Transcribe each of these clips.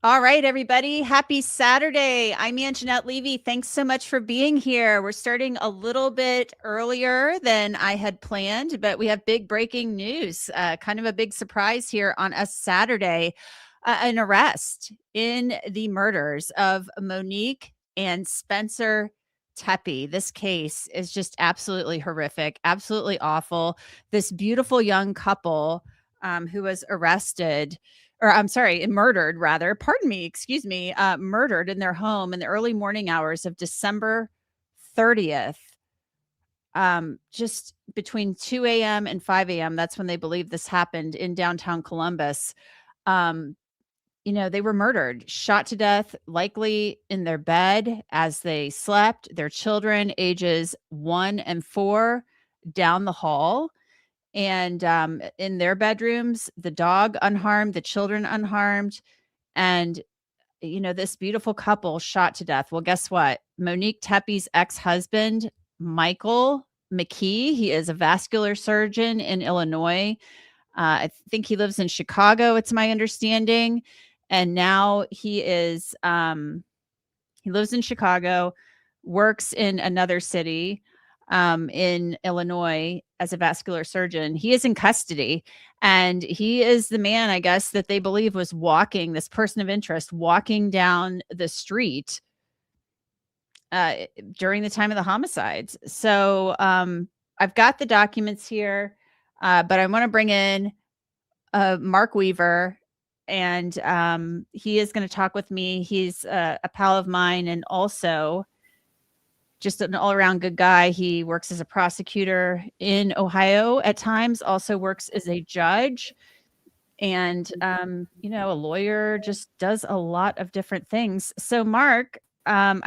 All right, everybody. Happy Saturday. I'm Angenette Levy. Thanks so much for being here. We're starting a little bit earlier than I had planned, but we have big breaking news, kind of a big surprise here on a Saturday. An arrest in the murders of Monique and Spencer Tepe. This case is just absolutely horrific, absolutely awful. This beautiful young couple who was arrested or I'm sorry, murdered rather, pardon me, excuse me, murdered in their home in the early morning hours of December 30th. Just between 2 a.m. and 5 a.m. That's when they believe this happened in downtown Columbus. Um, they were murdered, shot to death, likely in their bed as they slept. Their children, ages 1 and 4, down the hall. And in their bedrooms, the dog unharmed, the children unharmed. And, this beautiful couple shot to death. Well, guess what? Monique Tepe's ex-husband, Michael McKee, he is a vascular surgeon in Illinois. I think he lives in Chicago, it's my understanding. And now he lives in Chicago, works in another city in Illinois as a vascular surgeon. He is in custody, and he is the man, I guess, that they believe was walking, this person of interest, walking down the street during the time of the homicides. So I've got the documents here, but I want to bring in Mark Weaver, and he is going to talk with me. He's a pal of mine, and also just an all-around good guy. He works as a prosecutor in Ohio at times, also works as a judge, and a lawyer, just does a lot of different things. So Mark, I'm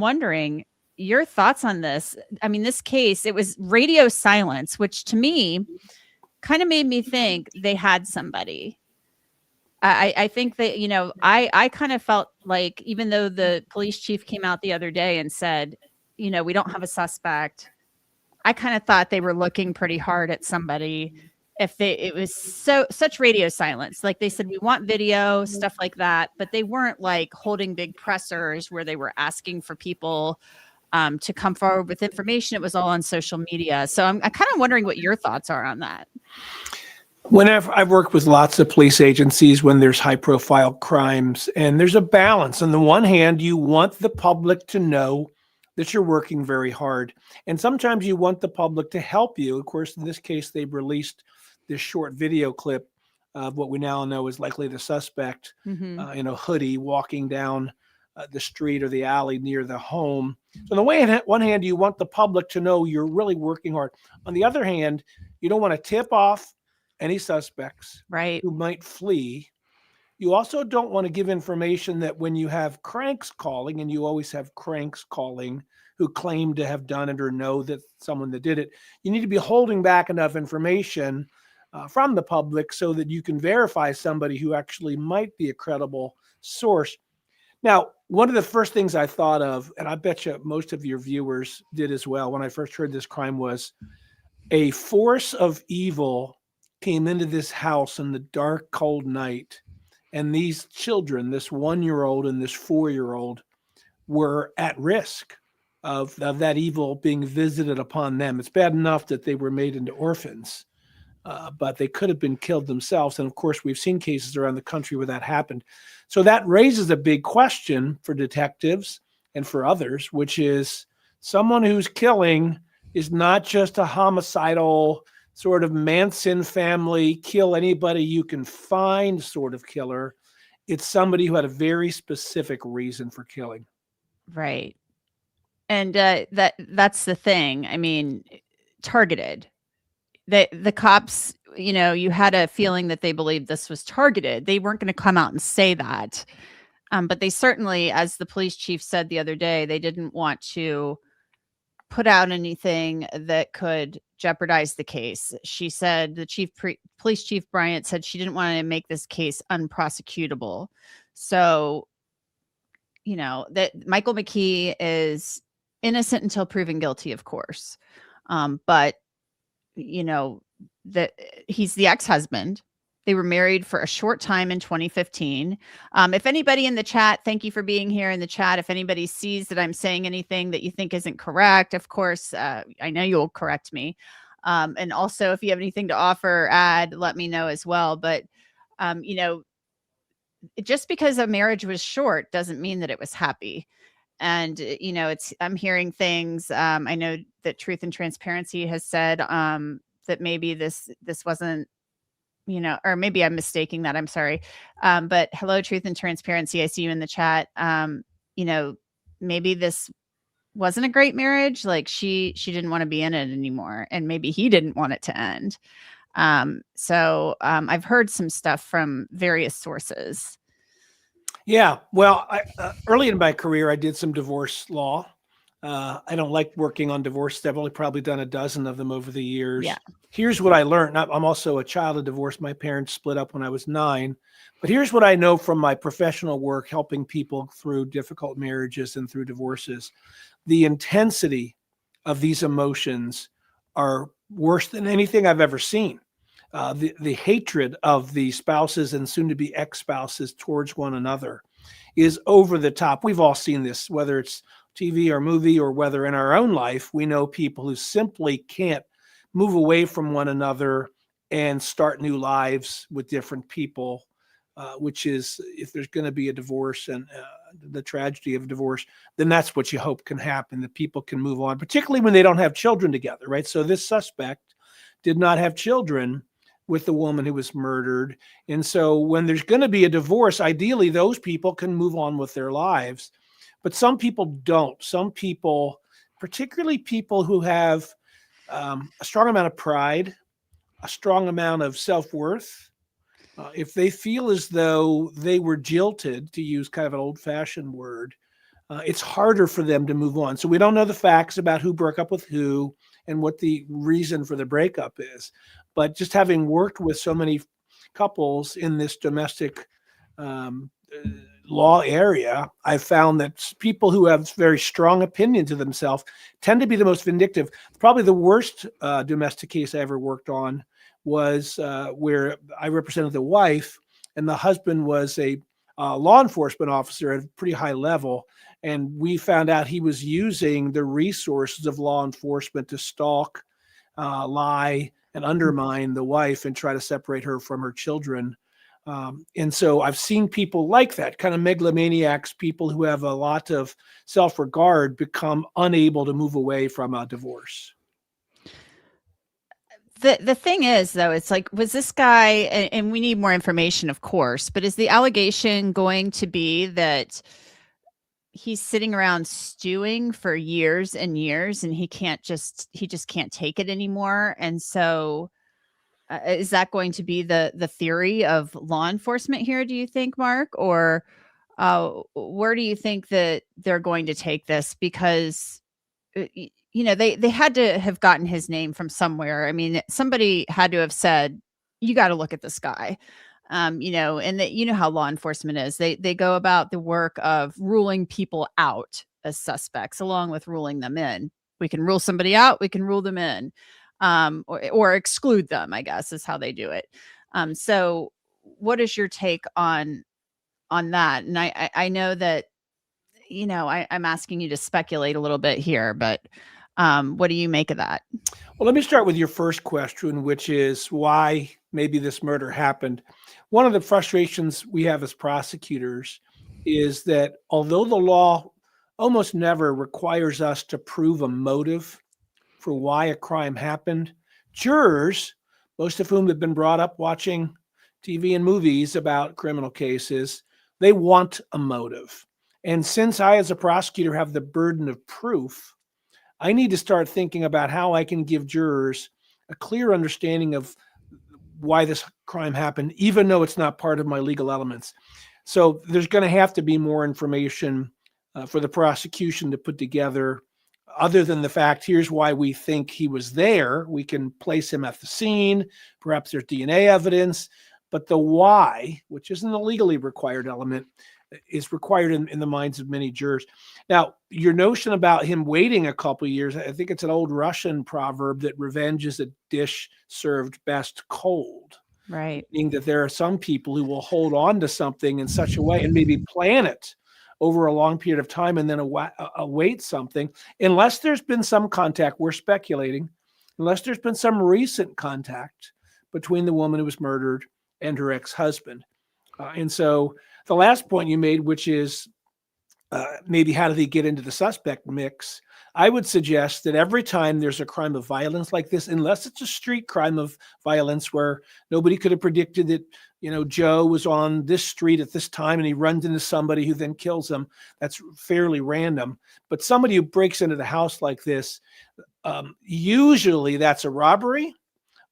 wondering your thoughts on this. I mean, this case, it was radio silence, which to me kind of made me think they had somebody. I think that, I kind of felt like, even though the police chief came out the other day and said, we don't have a suspect, I kind of thought they were looking pretty hard at somebody. It was such radio silence. Like they said, we want video, stuff like that, but they weren't like holding big pressers where they were asking for people to come forward with information. It was all on social media. So I'm kind of wondering what your thoughts are on that. Whenever I've worked with lots of police agencies when there's high profile crimes, and there's a balance. On the one hand, you want the public to know that you're working very hard. And sometimes you want the public to help you. Of course, in this case, they've released this short video clip of what we now know is likely the suspect in a hoodie walking down the street or the alley near the home. So on the one hand, you want the public to know you're really working hard. On the other hand, you don't want to tip off any suspects who might flee. You also don't want to give information that when you have cranks calling, and you always have cranks calling who claim to have done it or know that someone that did it, you need to be holding back enough information from the public so that you can verify somebody who actually might be a credible source. Now, one of the first things I thought of, and I bet you most of your viewers did as well when I first heard this crime, was a force of evil came into this house in the dark, cold night. And these children, this 1-year-old and this 4-year-old, were at risk of that evil being visited upon them. It's bad enough that they were made into orphans, but they could have been killed themselves. And of course, we've seen cases around the country where that happened. So that raises a big question for detectives and for others, which is someone who's killing is not just a homicidal sort of Manson family, kill anybody you can find sort of killer. It's somebody who had a very specific reason for killing. Right. And that's the thing. I mean, targeted. The cops, you had a feeling that they believed this was targeted. They weren't going to come out and say that. But they certainly, as the police chief said the other day, they didn't want to put out anything that could jeopardize the case. She said, the police chief Bryant said she didn't want to make this case unprosecutable. So, that Michael McKee is innocent until proven guilty, of course. But that he's the ex-husband They were married for a short time in 2015. If anybody in the chat, thank you for being here in the chat. If anybody sees that I'm saying anything that you think isn't correct, of course, I know you'll correct me. And also, if you have anything to offer or add, let me know as well. But, just because a marriage was short doesn't mean that it was happy. And, I'm hearing things. I know that Truth and Transparency has said that maybe this wasn't, or maybe I'm mistaking that. I'm sorry. But hello, Truth and Transparency. I see you in the chat. Maybe this wasn't a great marriage. Like she didn't want to be in it anymore. And maybe he didn't want it to end. I've heard some stuff from various sources. Yeah. Well, early in my career, I did some divorce law. I don't like working on divorce. I've only probably done a dozen of them over the years. Yeah. Here's what I learned. I'm also a child of divorce. My parents split up when I was 9. But here's what I know from my professional work, helping people through difficult marriages and through divorces. The intensity of these emotions are worse than anything I've ever seen. The hatred of the spouses and soon-to-be ex-spouses towards one another is over the top. We've all seen this, whether it's TV or movie or whether in our own life, we know people who simply can't move away from one another and start new lives with different people, which is, if there's going to be a divorce and the tragedy of divorce, then that's what you hope can happen, that people can move on, particularly when they don't have children together, right? So this suspect did not have children with the woman who was murdered. And so when there's going to be a divorce, ideally those people can move on with their lives. But some people don't. Some people, particularly people who have a strong amount of pride, a strong amount of self-worth, if they feel as though they were jilted, to use kind of an old-fashioned word, it's harder for them to move on. So we don't know the facts about who broke up with who and what the reason for the breakup is. But just having worked with so many couples in this domestic law area, I've found that people who have very strong opinions of themselves tend to be the most vindictive. Probably the worst domestic case I ever worked on was where I represented the wife, and the husband was a law enforcement officer at a pretty high level. And we found out he was using the resources of law enforcement to stalk, lie, and undermine the wife and try to separate her from her children. And so I've seen people like that, kind of megalomaniacs, people who have a lot of self-regard, become unable to move away from a divorce. The thing is, though, it's like, was this guy, and we need more information, of course, but is the allegation going to be that he's sitting around stewing for years and years and he just can't take it anymore? And so is that going to be the theory of law enforcement here, do you think, Mark? Or where do you think that they're going to take this? Because they had to have gotten his name from somewhere. I mean, somebody had to have said, you got to look at this guy. And that, how law enforcement is. They go about the work of ruling people out as suspects, along with ruling them in. We can rule somebody out, we can rule them in, or exclude them, I guess, is how they do it. So what is your take on that? And I know that, I'm asking you to speculate a little bit here, but what do you make of that? Well, let me start with your first question, which is why maybe this murder happened. One of the frustrations we have as prosecutors is that although the law almost never requires us to prove a motive for why a crime happened, jurors, most of whom have been brought up watching TV and movies about criminal cases, they want a motive. And since I, as a prosecutor, have the burden of proof, I need to start thinking about how I can give jurors a clear understanding of why this crime happened, even though it's not part of my legal elements. So there's going to have to be more information for the prosecution to put together, other than the fact, here's why we think he was there. We can place him at the scene. Perhaps there's DNA evidence, but the why, which isn't a legally required element, is required in the minds of many jurors. Now, your notion about him waiting a couple of years, I think it's an old Russian proverb that revenge is a dish served best cold. Right. Meaning that there are some people who will hold on to something in such a way and maybe plan it over a long period of time and then await something, unless there's been some contact, we're speculating, unless there's been some recent contact between the woman who was murdered and her ex-husband. And so the last point you made, which is maybe how do they get into the suspect mix? I would suggest that every time there's a crime of violence like this, unless it's a street crime of violence where nobody could have predicted that, Joe was on this street at this time and he runs into somebody who then kills him. That's fairly random. But somebody who breaks into the house like this, usually that's a robbery,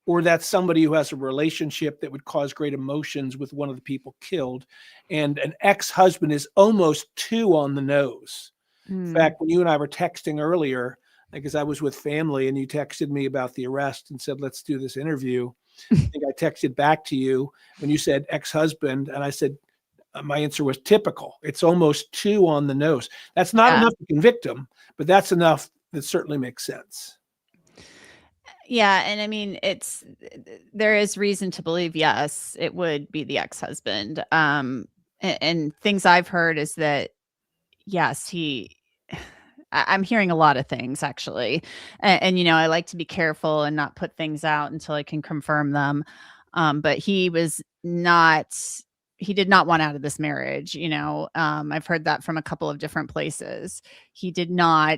or that's somebody who has a relationship that would cause great emotions with one of the people killed. And an ex-husband is almost too on the nose. In fact, when you and I were texting earlier, because I was with family and you texted me about the arrest and said, let's do this interview. I think I texted back to you when you said ex-husband, and I said, my answer was typical. It's almost too on the nose. That's not enough to convict him, but that's enough that certainly makes sense. Yeah. And I mean, there is reason to believe, yes, it would be the ex-husband. And things I've heard is that, yes, I'm hearing a lot of things actually. And, I like to be careful and not put things out until I can confirm them. But he did not want out of this marriage. I've heard that from a couple of different places. He did not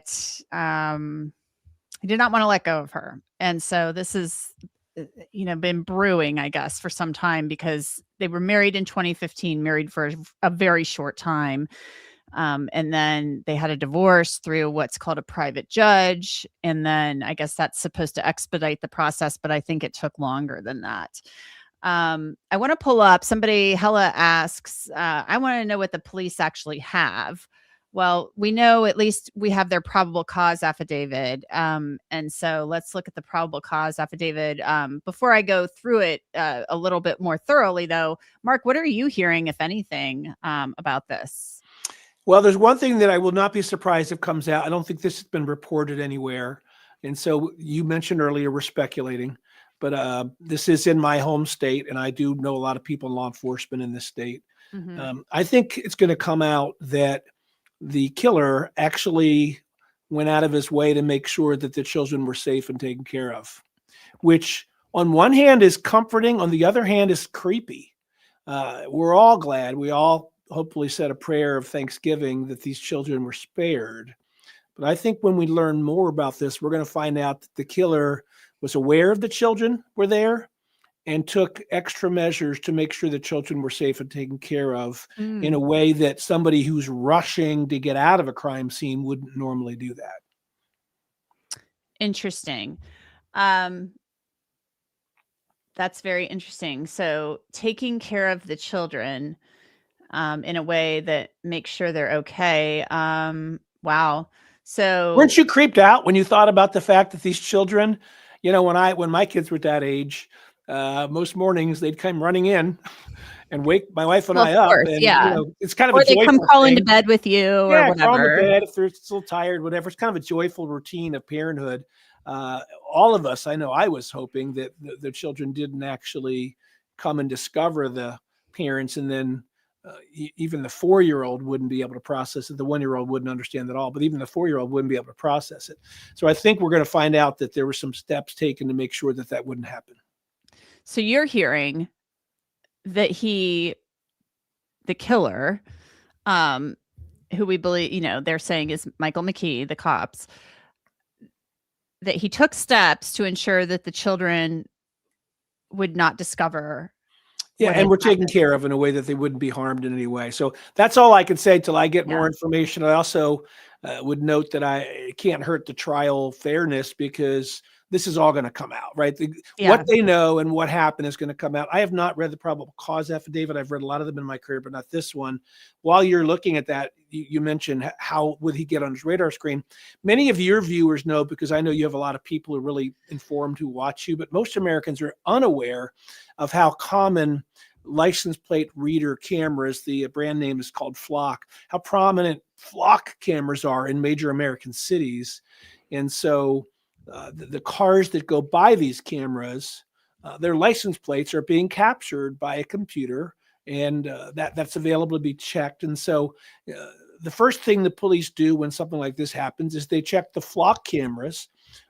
want to let go of her. And so this is, been brewing, I guess, for some time, because they were married in 2015, married for a very short time. And then they had a divorce through what's called a private judge. And then I guess that's supposed to expedite the process, but I think it took longer than that. I want to pull up Hella asks, I want to know what the police actually have. Well, we know at least we have their probable cause affidavit. And so let's look at the probable cause affidavit. Before I go through it a little bit more thoroughly, though, Mark, what are you hearing, if anything, about this? Well, there's one thing that I will not be surprised if comes out. I don't think this has been reported anywhere. And so you mentioned earlier, we're speculating, but this is in my home state, and I do know a lot of people in law enforcement in this state. Mm-hmm. I think it's going to come out that the killer actually went out of his way to make sure that the children were safe and taken care of, which on one hand is comforting, on the other hand is creepy. We're all glad. We all hopefully said a prayer of thanksgiving that these children were spared. But I think when we learn more about this, we're going to find out that the killer was aware of the children were there and took extra measures to make sure the children were safe and taken care of in a way that somebody who's rushing to get out of a crime scene wouldn't normally do that. Interesting. That's very interesting. So taking care of the children in a way that makes sure they're okay. Wow. So weren't you creeped out when you thought about the fact that these children, when my kids were that age, most mornings they'd come running in and wake my wife and I up, and it's kind of or a joyful they come crawling thing. to bed with you, or whatever. Crawl into bed if they're still tired, whatever. It's kind of a joyful routine of parenthood. All of us, I know, I was hoping that the children didn't actually come and discover the parents, and then even the 4-year-old wouldn't be able to process it. The 1-year-old wouldn't understand at all, but even the 4-year-old wouldn't be able to process it. So I think we're going to find out that there were some steps taken to make sure that that wouldn't happen. So you're hearing that the killer, who we believe, they're saying is Michael McKee, the cops, that he took steps to ensure that the children would not discover. Yeah, and we're taken care of in a way that they wouldn't be harmed in any way. So that's all I can say till I get more information. I also would note that I can't hurt the trial fairness, because this is all going to come out, right? What they know and what happened is going to come out. I have not read the probable cause affidavit. I've read a lot of them in my career, but not this one. While you're looking at that, you mentioned how would he get on his radar screen. Many of your viewers know, because I know you have a lot of people who are really informed who watch you, but most Americans are unaware of how common license plate reader cameras, the brand name is called Flock, how prominent Flock cameras are in major American cities. And so the cars that go by these cameras their license plates are being captured by a computer, and that's available to be checked. And so the first thing the police do when something like this happens is they check the flock cameras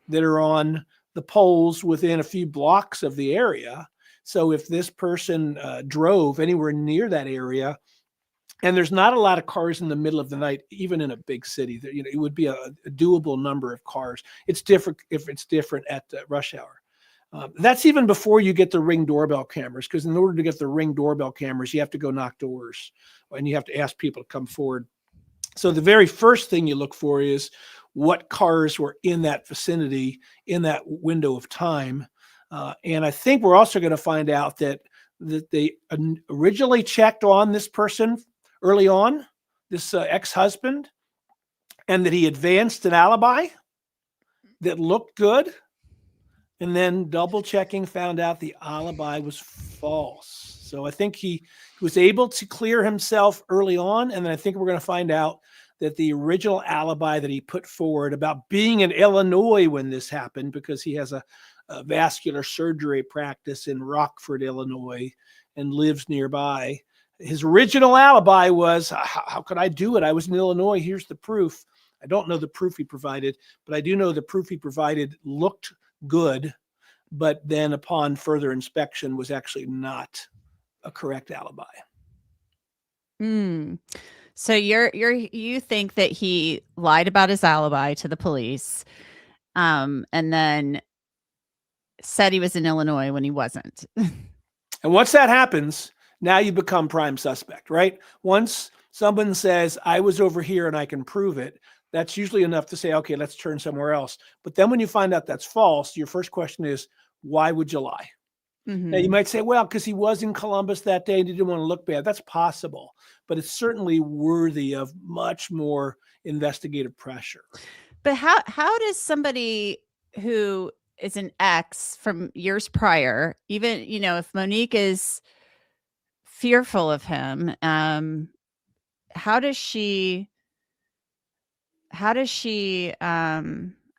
that are on the poles within a few blocks of the area. So if this person drove anywhere near that area, and there's not a lot of cars in the middle of the night, even in a big city, that, it would be a doable number of cars. It's different if it's different at rush hour. That's even before you get the Ring doorbell cameras, because in order to get the Ring doorbell cameras, you have to go knock doors and you have to ask people to come forward. So the very first thing you look for is what cars were in that vicinity in that window of time. And I think we're also going to find out that they originally checked on this person early on, this ex-husband, and that he advanced an alibi that looked good. And then double checking found out the alibi was false. So I think he was able to clear himself early on. And then I think we're going to find out that the original alibi that he put forward about being in Illinois when this happened, because he has a vascular surgery practice in Rockford, Illinois, and lives nearby. His original alibi was, how could I do it? I was in Illinois. Here's the proof. I don't know the proof he provided, but I do know the proof he provided looked good, but then upon further inspection was actually not a correct alibi. So you think that he lied about his alibi to the police, and then said he was in Illinois when he wasn't. And once that happens, now you become prime suspect, right? Once someone says, I was over here and I can prove it, that's usually enough to say, okay, let's turn somewhere else. But then when you find out that's false, your first question is, why would you lie? Now you might say, well, because he was in Columbus that day and he didn't want to look bad. That's possible, but it's certainly worthy of much more investigative pressure. But how does somebody who is an ex from years prior, even, if Monique is fearful of him, how does she I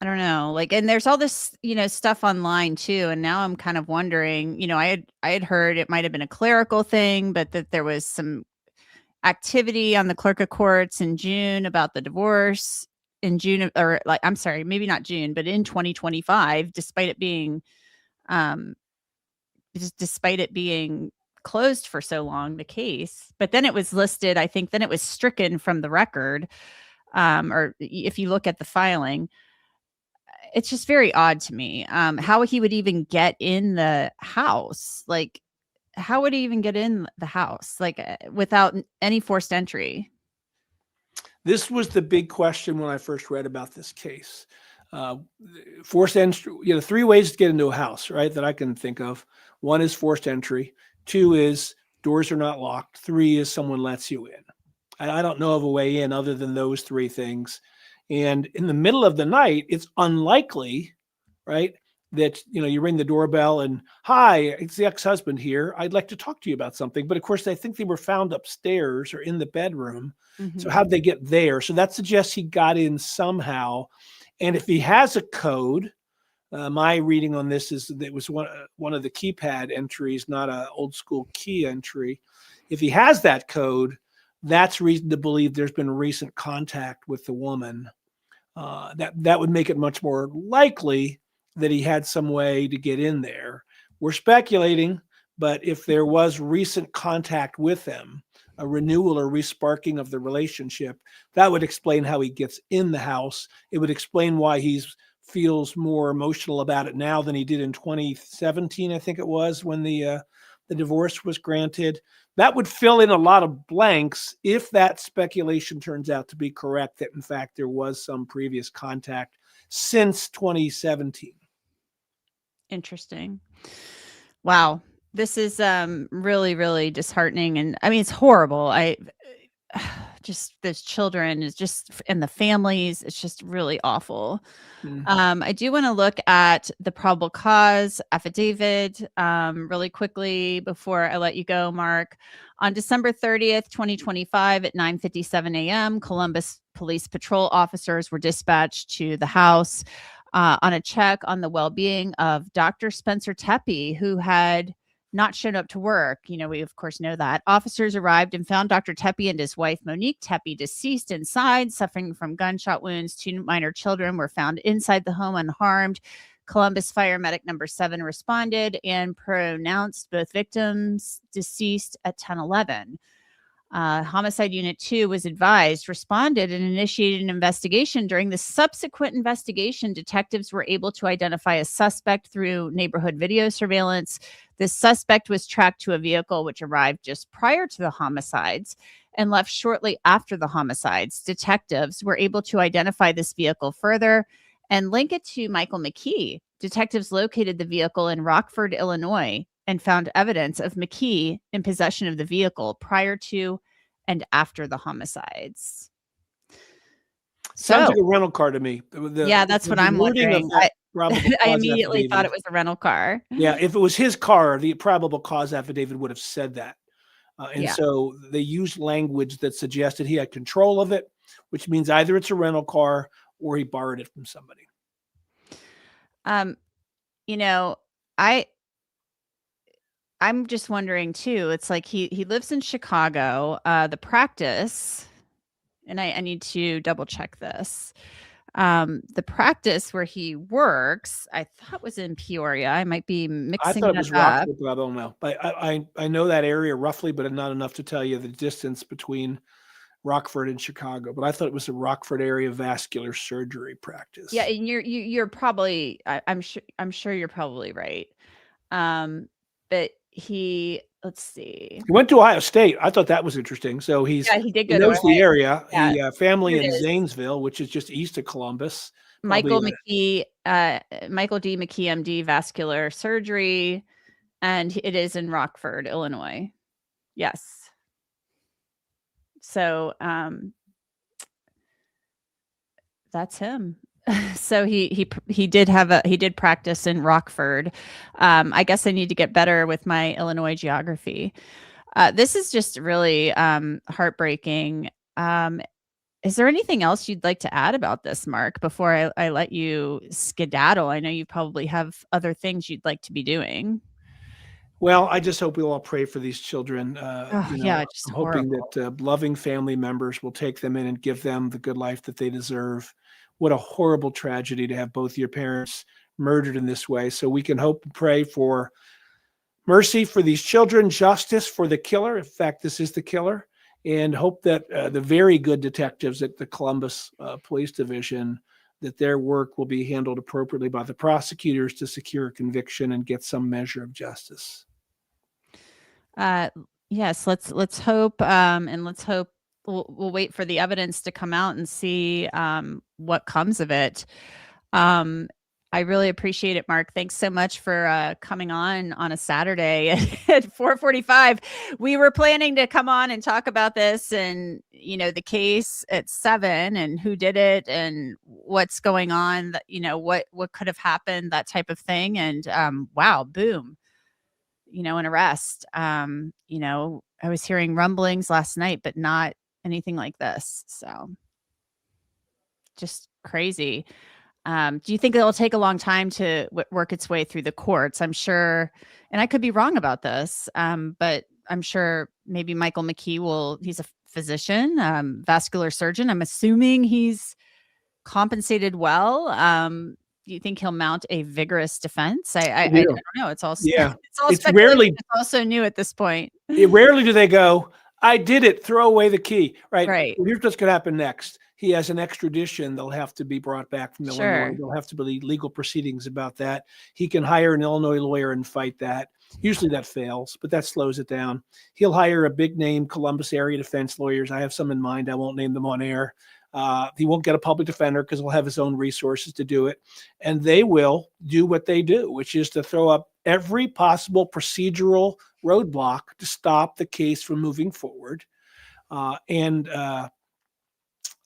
don't know, like, and there's all this, stuff online too. And now I'm kind of wondering, I had heard it might've been a clerical thing, but that there was some activity on the clerk of courts in June about the divorce in June, or like, I'm sorry, maybe not June, but in 2025, despite it being closed for so long, the case, but then it was listed, I think then it was stricken from the record. Or if you look at the filing, it's just very odd to me, how he would even get in the house. Like, how would he even get in the house, like, without any forced entry? This was the big question when I first read about this case. Forced entry, 3 ways to get into a house, right, that I can think of. 1 is forced entry. 2 is doors are not locked. 3 is someone lets you in. I don't know of a way in other than those 3 things. And in the middle of the night, it's unlikely, right, that, you ring the doorbell and, hi, it's the ex-husband here. I'd like to talk to you about something. But of course, I think they were found upstairs or in the bedroom. So how'd they get there? So that suggests he got in somehow. And if he has a code, my reading on this is that it was one of the keypad entries, not an old school key entry. If he has that code, that's reason to believe there's been recent contact with the woman. That would make it much more likely that he had some way to get in there. We're speculating, but if there was recent contact with them, a renewal or resparking of the relationship, that would explain how he gets in the house. It would explain why he feels more emotional about it now than he did in 2017, I think it was, when the divorce was granted. That would fill in a lot of blanks if that speculation turns out to be correct, that in fact there was some previous contact since 2017. Interesting. Wow. This is really, really disheartening. And I mean, it's horrible. Just those children is just, and the families, it's just really awful. I do want to look at the probable cause affidavit really quickly before I let you go, Mark. On December 30th, 2025 at 9:57 a.m., Columbus Police Patrol officers were dispatched to the house. on a check on the well-being of Dr. Spencer Tepe, who had not shown up to work. We of course know that. Officers arrived and found Dr. Tepe and his wife, Monique Tepe, deceased inside, suffering from gunshot wounds. 2 minor children were found inside the home unharmed. Columbus Fire Medic number 7 responded and pronounced both victims deceased at 10:11. Homicide Unit 2 was advised, responded, and initiated an investigation. During the subsequent investigation, detectives were able to identify a suspect through neighborhood video surveillance. This suspect was tracked to a vehicle which arrived just prior to the homicides and left shortly after the homicides. Detectives were able to identify this vehicle further and link it to Michael McKee. Detectives located the vehicle in Rockford, Illinois, and found evidence of McKee in possession of the vehicle prior to and after the homicides. Sounds like a rental car to me. Yeah, that's what I'm wondering. I immediately thought it was a rental car. Yeah, if it was his car, the probable cause affidavit would have said that. So they used language that suggested he had control of it, which means either it's a rental car or he borrowed it from somebody. I'm just wondering too. It's like he lives in Chicago. The practice, and I need to double check this. The practice where he works, I thought was in Peoria. I might be mixing. I thought it was Rockford, but I don't know. I know that area roughly, but not enough to tell you the distance between Rockford and Chicago. But I thought it was the Rockford area vascular surgery practice. Yeah, and you're probably. I'm sure you're probably right. But let's see. He went to Ohio State. I thought that was interesting. So he did go knows the area. Yeah. He family in Zanesville, which is just east of Columbus. Michael McKee, Michael D. McKee, MD, vascular surgery, and it is in Rockford, Illinois. Yes. So that's him. So he did practice in Rockford. I guess I need to get better with my Illinois geography. This is just really heartbreaking. Is there anything else you'd like to add about this, Mark, before I let you skedaddle? I know you probably have other things you'd like to be doing. Well, I just hope we'll all pray for these children. I'm hoping that loving family members will take them in and give them the good life that they deserve. What a horrible tragedy to have both your parents murdered in this way. So we can hope and pray for mercy for these children, justice for the killer. In fact, this is the killer. And hope that the very good detectives at the Columbus Police Division, that their work will be handled appropriately by the prosecutors to secure a conviction and get some measure of justice. Yes, let's hope, and let's hope. We'll wait for the evidence to come out and see what comes of it. I really appreciate it, Mark. Thanks so much for coming on a Saturday at 4:45. We were planning to come on and talk about this and, the case at 7 and who did it and what's going on, what could have happened, that type of thing. And wow, boom, an arrest. I was hearing rumblings last night, but not anything like this. So just crazy. Do you think it'll take a long time to work its way through the courts? I'm sure, and I could be wrong about this, but I'm sure maybe Michael McKee he's a physician, vascular surgeon. I'm assuming he's compensated well. Do you think he'll mount a vigorous defense? I don't know. It's all it's rarely. It's also new at this point. Rarely do they go, I did it, throw away the key. Right. Well, here's what's going to happen next. He has an extradition. They'll have to be brought back from Illinois. There'll have to be legal proceedings about that. He can hire an Illinois lawyer and fight that. Usually that fails, but that slows it down. He'll hire a big name Columbus area defense lawyers. I have some in mind. I won't name them on air. He won't get a public defender because he'll have his own resources to do it. And they will do what they do, which is to throw up every possible procedural roadblock to stop the case from moving forward.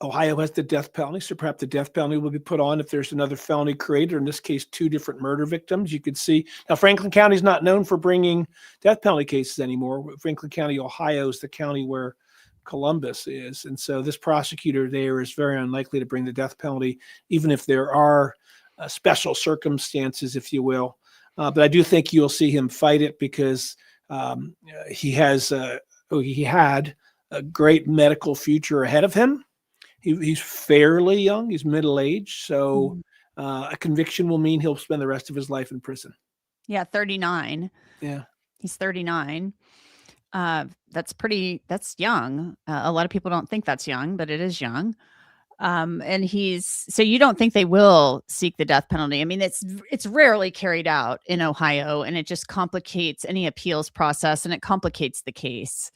Ohio has the death penalty, so perhaps the death penalty will be put on if there's another felony created, in this case, 2 different murder victims. You could see, now Franklin County is not known for bringing death penalty cases anymore. Franklin County, Ohio is the county where Columbus is. And so this prosecutor there is very unlikely to bring the death penalty, even if there are special circumstances, if you will. But I do think you'll see him fight it because he had a great medical future ahead of him. He's fairly young. He's middle-aged. So a conviction will mean he'll spend the rest of his life in prison. Yeah, 39. Yeah. He's 39. That's young. A lot of people don't think that's young, but it is young. And so you don't think they will seek the death penalty? I mean, it's rarely carried out in Ohio, and it just complicates any appeals process, and it complicates the case.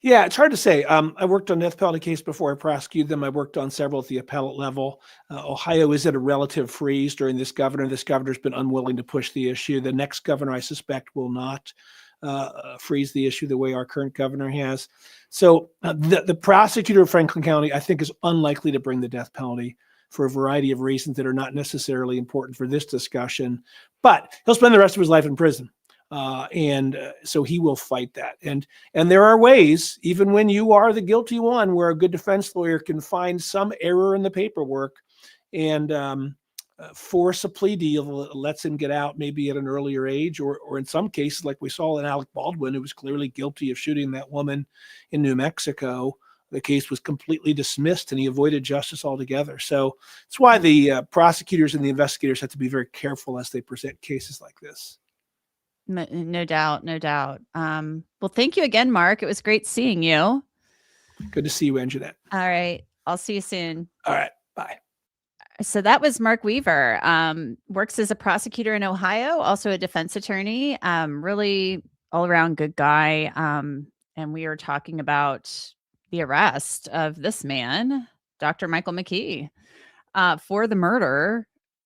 Yeah, it's hard to say. I worked on death penalty case before I prosecuted them. I worked on several at the appellate level. Ohio is at a relative freeze during this governor. This governor's been unwilling to push the issue. The next governor, I suspect, will not freeze the issue the way our current governor has. So the prosecutor of Franklin County, I think, is unlikely to bring the death penalty for a variety of reasons that are not necessarily important for this discussion. But he'll spend the rest of his life in prison. So he will fight that. And there are ways, even when you are the guilty one, where a good defense lawyer can find some error in the paperwork and force a plea deal that lets him get out maybe at an earlier age, or in some cases, like we saw in Alec Baldwin, who was clearly guilty of shooting that woman in New Mexico. The case was completely dismissed and he avoided justice altogether. So that's why the prosecutors and the investigators have to be very careful as they present cases like this. No doubt. No doubt. Well, thank you again, Mark. It was great seeing you. Good to see you, Angenette. All right. I'll see you soon. All right. Bye. So that was Mark Weaver. Works as a prosecutor in Ohio, also a defense attorney. Really all around good guy. And we are talking about the arrest of this man, Dr. Michael McKee, for the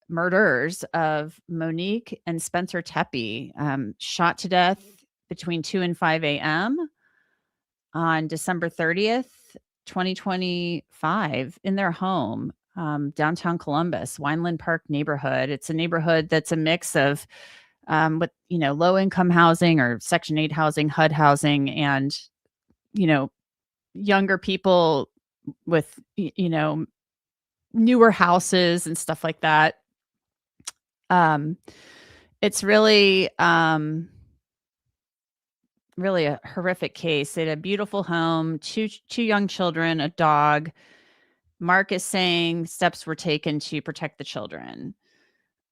murders of Monique and Spencer Tepe, shot to death between 2 and 5 a.m. on December 30th, 2025 in their home, downtown Columbus, Wineland Park neighborhood. It's a neighborhood that's a mix of low income housing or Section 8 housing, HUD housing, and, younger people with, newer houses and stuff like that. It's really, really a horrific case. They had a beautiful home, two young children, a dog. Mark is saying steps were taken to protect the children,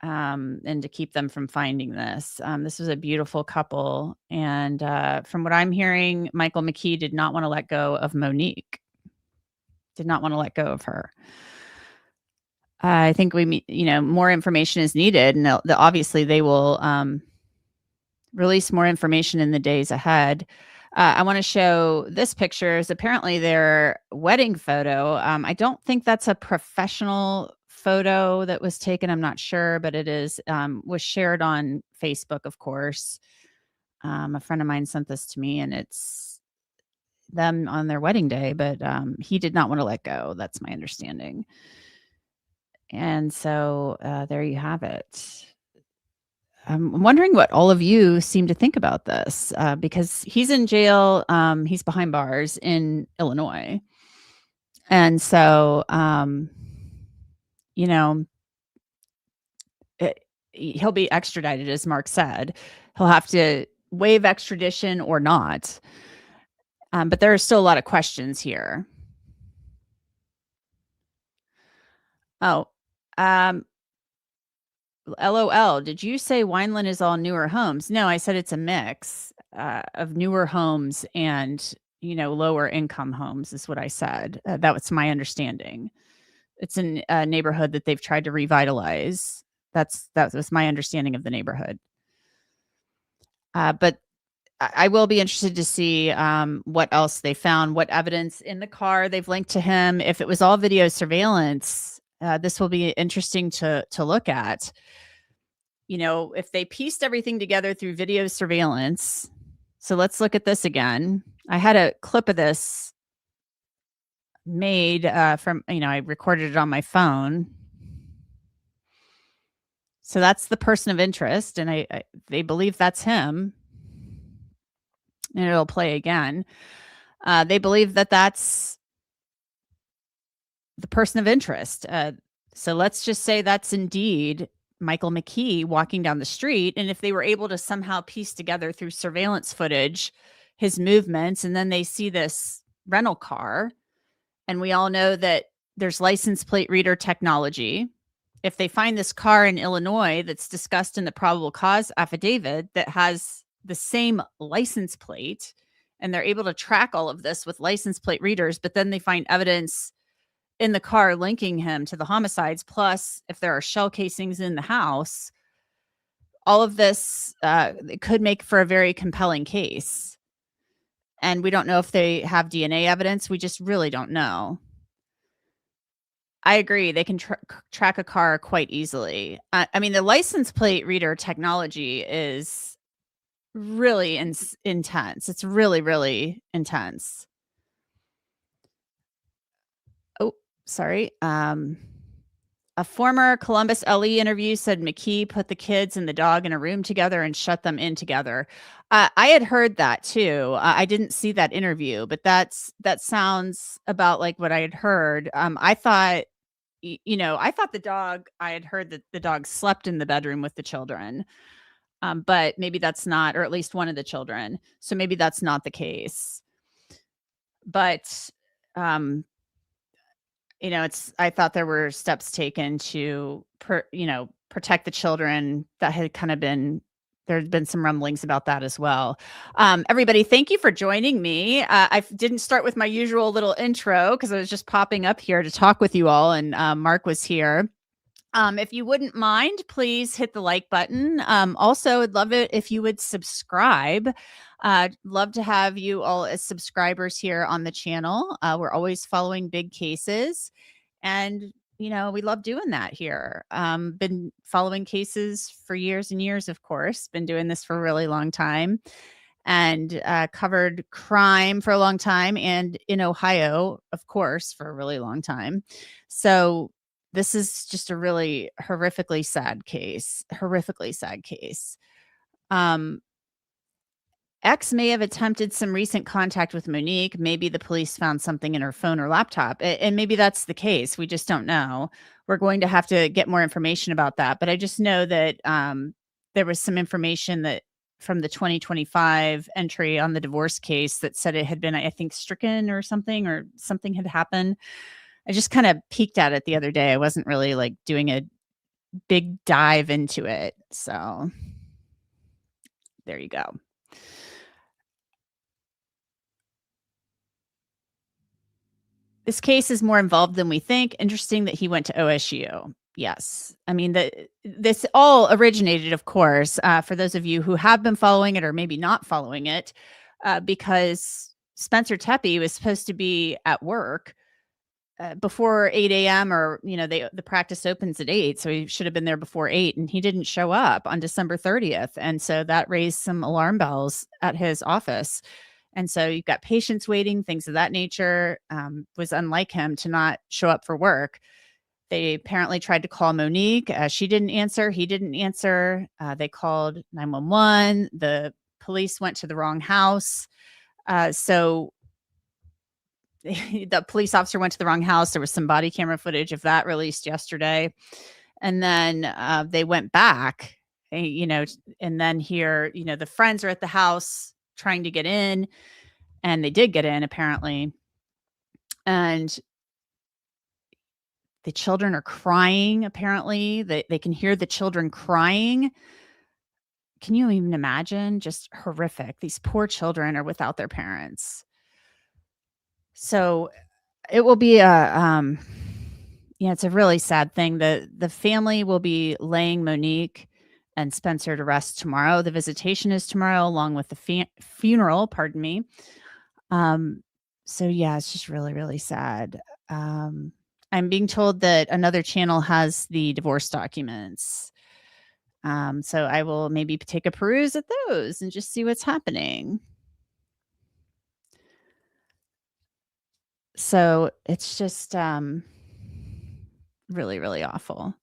and to keep them from finding this. This was a beautiful couple. And from what I'm hearing, Michael McKee did not want to let go of Monique, did not want to let go of her. I think more information is needed, and obviously they will release more information in the days ahead. I want to show this picture is apparently their wedding photo. I don't think that's a professional photo that was taken. I'm not sure, but it was shared on Facebook, of course. A friend of mine sent this to me, and it's them on their wedding day, but he did not want to let go. That's my understanding. And so there you have it. I'm wondering what all of you seem to think about this, because he's in jail. He's behind bars in Illinois. And so, he'll be extradited, as Mark said. He'll have to waive extradition or not. But there are still a lot of questions here. Oh, LOL, did you say Wineland is all newer homes? No, I said it's a mix of newer homes and, lower income homes is what I said. That was my understanding. It's a neighborhood that they've tried to revitalize. That was my understanding of the neighborhood. But I will be interested to see what else they found, what evidence in the car they've linked to him. If it was all video surveillance, this will be interesting to look at. If they pieced everything together through video surveillance. So let's look at this again. I had a clip of this made from, I recorded it on my phone. So that's the person of interest, and they believe that's him. And it'll play again. They believe that that's the person of interest. So let's just say that's indeed Michael McKee walking down the street. And if they were able to somehow piece together through surveillance footage his movements, and then they see this rental car, and we all know that there's license plate reader technology. If they find this car in Illinois that's discussed in the probable cause affidavit that has the same license plate, and they're able to track all of this with license plate readers, but then they find evidence in the car linking him to the homicides, plus if there are shell casings in the house, all of this it could make for a very compelling case. And we don't know if they have DNA evidence. We just really don't know. I agree. They can track a car quite easily. I mean, the license plate reader technology is really intense. It's really, really intense. Oh, sorry. A former Columbus LE interview said McKee put the kids and the dog in a room together and shut them in together. I had heard that too. I didn't see that interview, but that sounds about like what I had heard. I thought, I thought I had heard that the dog slept in the bedroom with the children. But maybe that's not, or at least one of the children. So maybe that's not the case. But I thought there were steps taken to, protect the children. That had kind of been, there had been some rumblings about that as well. Everybody, thank you for joining me. I didn't start with my usual little intro because I was just popping up here to talk with you all, and Mark was here. If you wouldn't mind, please hit the like button. Also, I'd love it if you would subscribe. Love to have you all as subscribers here on the channel. We're always following big cases, and we love doing that here. Been following cases for years and years, of course. Been doing this for a really long time, and covered crime for a long time, and in Ohio, of course, for a really long time. So this is just a really horrifically sad case. X may have attempted some recent contact with Monique. Maybe the police found something in her phone or laptop. And maybe that's the case. We just don't know. We're going to have to get more information about that. But I just know that there was some information that from the 2025 entry on the divorce case that said it had been, I think, stricken or something had happened. I just kind of peeked at it the other day. I wasn't really like doing a big dive into it. So there you go. This case is more involved than we think. Interesting that he went to OSU. Yes. I mean, this all originated, of course, for those of you who have been following it or maybe not following it, because Spencer Tepe was supposed to be at work before 8 a.m. or, the practice opens at 8. So he should have been there before 8, and he didn't show up on December 30th. And so that raised some alarm bells at his office. And so you've got patients waiting, things of that nature. Was unlike him to not show up for work. They apparently tried to call Monique. She didn't answer. He didn't answer. They called 911. The police went to the wrong house. So the police officer went to the wrong house. There was some body camera footage of that released yesterday. And then they went back, and then here, the friends are at the house trying to get in, and they did get in apparently. And the children are crying. Apparently they can hear the children crying. Can you even imagine? Just horrific. These poor children are without their parents. So it will be it's a really sad thing. The family will be laying Monique and Spencer to rest tomorrow. The visitation is tomorrow, along with the funeral. Pardon me. So yeah, it's just really, really sad. I'm being told that another channel has the divorce documents. So I will maybe take a peruse at those and just see what's happening. So it's just really, really awful.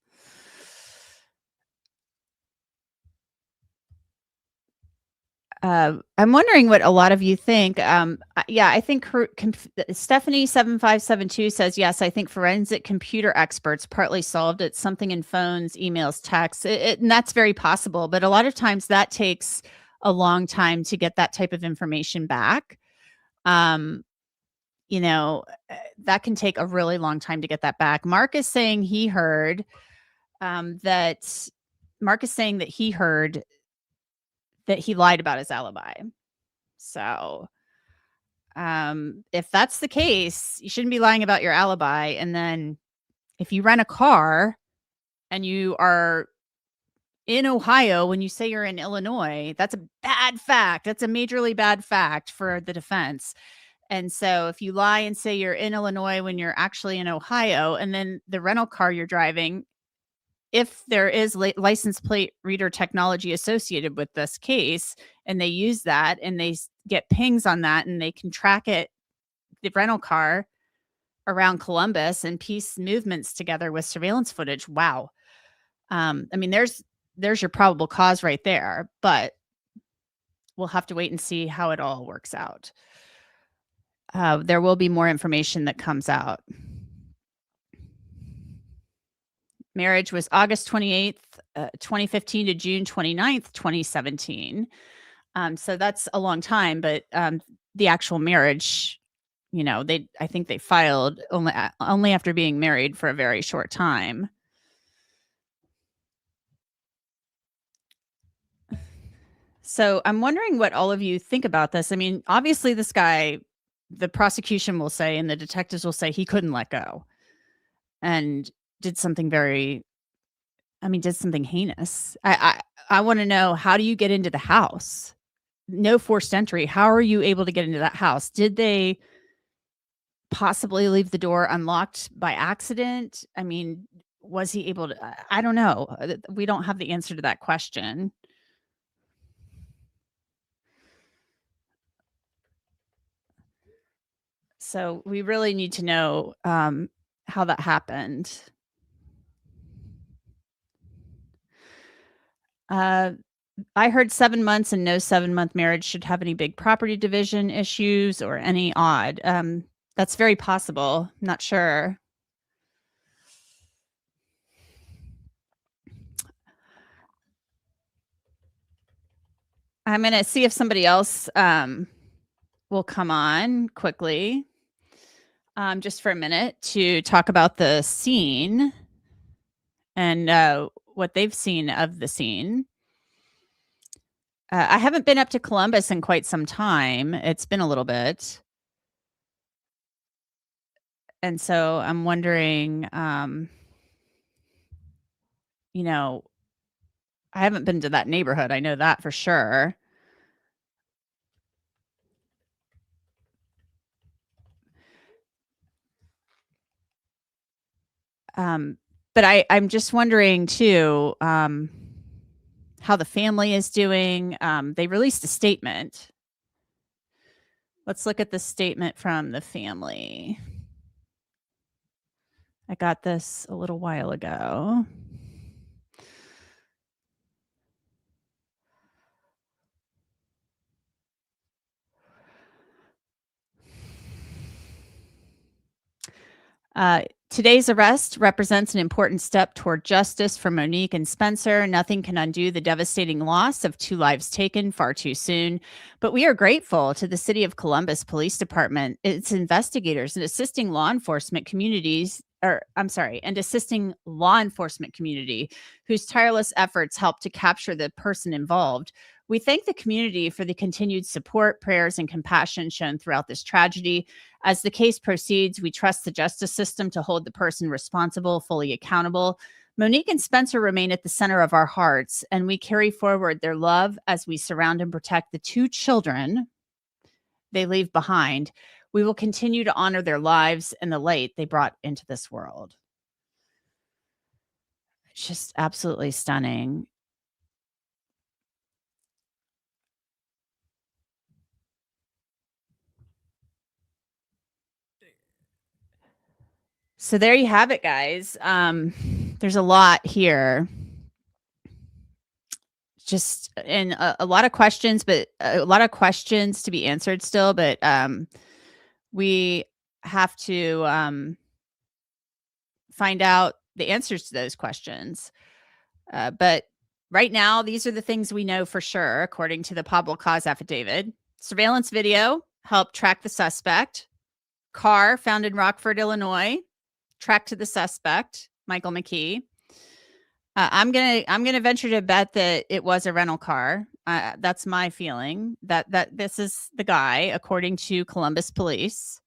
I'm wondering what a lot of you think. Yeah, I think Stephanie7572 says, yes, I think forensic computer experts partly solved it. Something in phones, emails, texts, and that's very possible. But a lot of times that takes a long time to get that type of information back. You know, that can take a really long time to get that back. Mark is saying he heard that he lied about his alibi. So, if that's the case, you shouldn't be lying about your alibi. And then if you rent a car and you are in Ohio when you say you're in Illinois, that's a bad fact. That's a majorly bad fact for the defense. And so if you lie and say you're in Illinois when you're actually in Ohio, and then the rental car you're driving, if there is license plate reader technology associated with this case, and they use that and they get pings on that and they can track it, the rental car around Columbus and piece movements together with surveillance footage. Wow. I mean, there's your probable cause right there, but we'll have to wait and see how it all works out. There will be more information that comes out. Marriage was August 28th, 2015 to June 29th, 2017. So that's a long time, but the actual marriage, I think they filed only after being married for a very short time. So I'm wondering what all of you think about this. I mean, obviously this guy, the prosecution will say, and the detectives will say he couldn't let go and did something heinous. I want to know, how do you get into the house? No forced entry. How are you able to get into that house? Did they possibly leave the door unlocked by accident? I mean, was he able to? I don't know. We don't have the answer to that question. So we really need to know how that happened. I heard 7 months and no 7-month marriage should have any big property division issues or any odd. That's very possible. Not sure. I'm going to see if somebody else will come on quickly just for a minute to talk about the scene and what they've seen of the scene. I haven't been up to Columbus in quite some time. It's been a little bit. And so I'm wondering, I haven't been to that neighborhood. I know that for sure. But I'm just wondering too, how the family is doing. They released a statement. Let's look at the statement from the family. I got this a little while ago. Today's arrest represents an important step toward justice for Monique and Spencer. Nothing can undo the devastating loss of 2 lives taken far too soon. But we are grateful to the City of Columbus Police Department, its investigators, and assisting law enforcement community whose tireless efforts helped to capture the person involved. We thank the community for the continued support, prayers, and compassion shown throughout this tragedy. As the case proceeds, we trust the justice system to hold the person responsible fully accountable. Monique and Spencer remain at the center of our hearts, and we carry forward their love as we surround and protect the 2 children they leave behind. We will continue to honor their lives and the light they brought into this world. It's just absolutely stunning. So there you have it, guys. There's a lot here. just and a lot of questions, but a lot of questions to be answered still. But we have to find out the answers to those questions. But right now, these are the things we know for sure, according to the probable cause affidavit. Surveillance video helped track the suspect. Car found in Rockford, Illinois, tracked to the suspect, Michael McKee. I'm gonna venture to bet that it was a rental car. That's my feeling that this is the guy, according to Columbus police.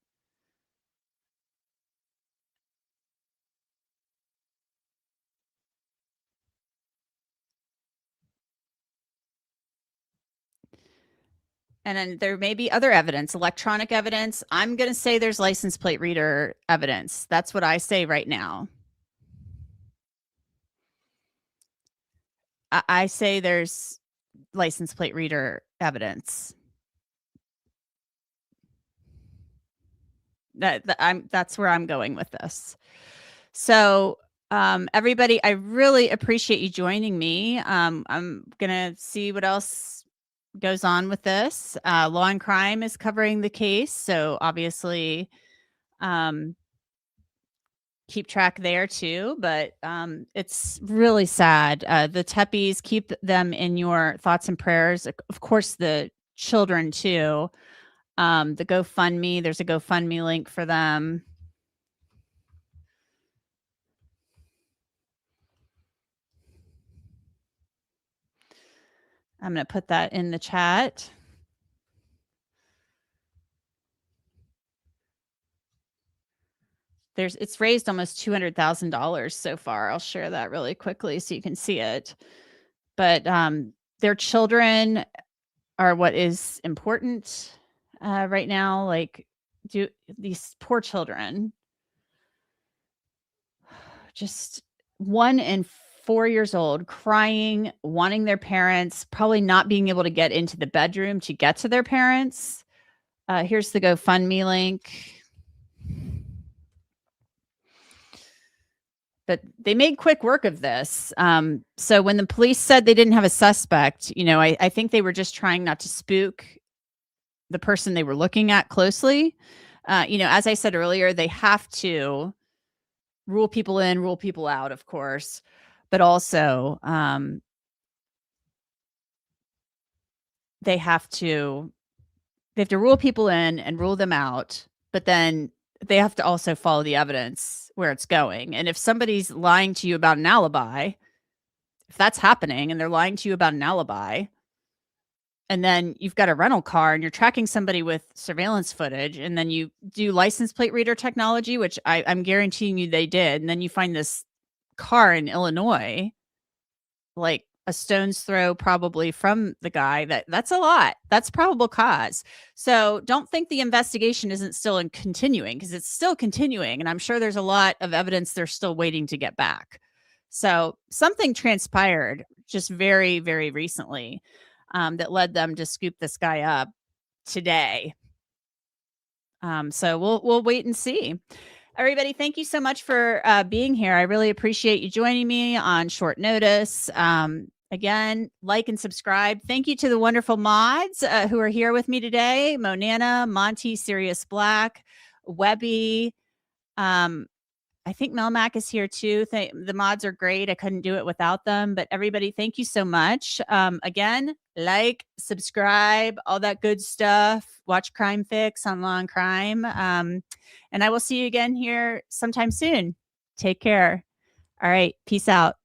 And then there may be other evidence, electronic evidence. I'm going to say there's license plate reader evidence. That's what I say right now. I say there's license plate reader evidence. That's where I'm going with this. So everybody, I really appreciate you joining me. I'm going to see what else goes on with this. Law and Crime is covering the case, so obviously keep track there too. But it's really sad. The Tepes, keep them in your thoughts and prayers. Of course, the children too. The GoFundMe, there's a GoFundMe link for them. I'm going to put that in the chat. It's raised almost $200,000 so far. I'll share that really quickly so you can see it. But their children are what is important right now. Like, these poor children, just 1 and 4 years old, crying, wanting their parents, probably not being able to get into the bedroom to get to their parents. Here's the GoFundMe link. But they made quick work of this. So when the police said they didn't have a suspect, I think they were just trying not to spook the person they were looking at closely. As I said earlier, they have to rule people in, rule people out, of course, but also they have to rule people in and rule them out, but then they have to also follow the evidence where it's going. And if somebody's lying to you about an alibi, if that's happening and they're lying to you about an alibi, and then you've got a rental car and you're tracking somebody with surveillance footage, and then you do license plate reader technology, which I'm guaranteeing you they did, and then you find this car in Illinois, like a stone's throw probably from the guy, that's a lot. That's probable cause. So don't think the investigation isn't still continuing, because it's still continuing. And I'm sure there's a lot of evidence they're still waiting to get back. So something transpired just very, very recently that led them to scoop this guy up today. So we'll wait and see. Everybody, thank you so much for being here. I really appreciate you joining me on short notice. Again, like and subscribe. Thank you to the wonderful mods who are here with me today. Monana, Monty, Sirius Black, Webby. I think Melmac is here too. The mods are great. I couldn't do it without them. But everybody, thank you so much. Again, like, subscribe, all that good stuff. Watch Crime Fix on Law and Crime. And I will see you again here sometime soon. Take care. All right. Peace out.